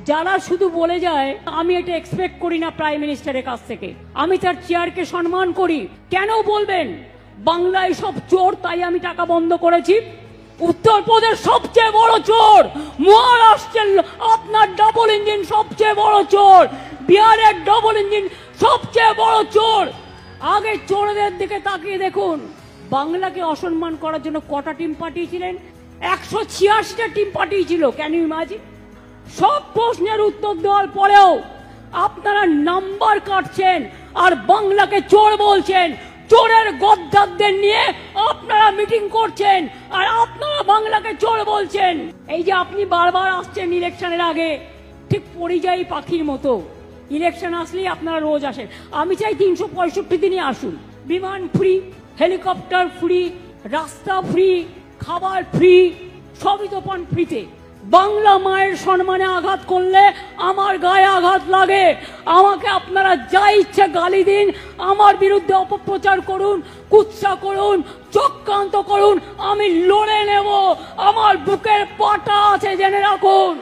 যারা শুধু বলে যায় আমি এটা এক্সপেক্ট করি না প্রাইম মিনিস্টারের কাছ থেকে, আমি তার চেয়ারকে সম্মান করি, কেন বলবেন বাংলায় সব চোর তাই আমি টাকা বন্ধ করেছি? উত্তরপ্রদেশ সবচেয়ে বড় চোর, মহারাষ্ট্রের আপনার ডাবল ইঞ্জিন সবচেয়ে বড় চোর, বিহারের ডাবল ইঞ্জিন সবচেয়ে বড় চোর। আগে চোরদের দিকে তাকিয়ে দেখুন, বাংলাকে অসম্মান করার জন্য কটা টিম পাঠিয়েছিলেন? 186টা টিম পাঠিয়েছিল। Can you imagine? সব প্রশ্নের উত্তর দেওয়ার পরেও আপনারা নাম্বার কাটছেন আর বাংলাকে চোর বলছেন। চোরের গদ্দারদের নিয়ে আপনারা মিটিং করছেন আর আপনারা বাংলাকে চোর বলছেন। এই যে আপনি বারবার আসছেন ইলেকশনের আগে, ঠিক পরিযায়ী পাখির মতো। ইলেকশন আসলেই আপনারা রোজ আসেন। আমি চাই 365 দিনই আসুন। বিমান ফ্রি, হেলিকপ্টার ফ্রি, রাস্তা ফ্রি, খাবার ফ্রি, সবই তো পান ফ্রিতে। বাংলা মায়ের সম্মানে আঘাত করলে আমার গায়ে আঘাত লাগে। আমাকে আপনারা যা ইচ্ছা গালি দিন, আমার বিরুদ্ধে অপপ্রচার করুন, কুৎসা করুন, চক্রান্ত করুন, আমি লড়ে নেব। আমার বুকের পাটা আছে, জেনে রাখুন।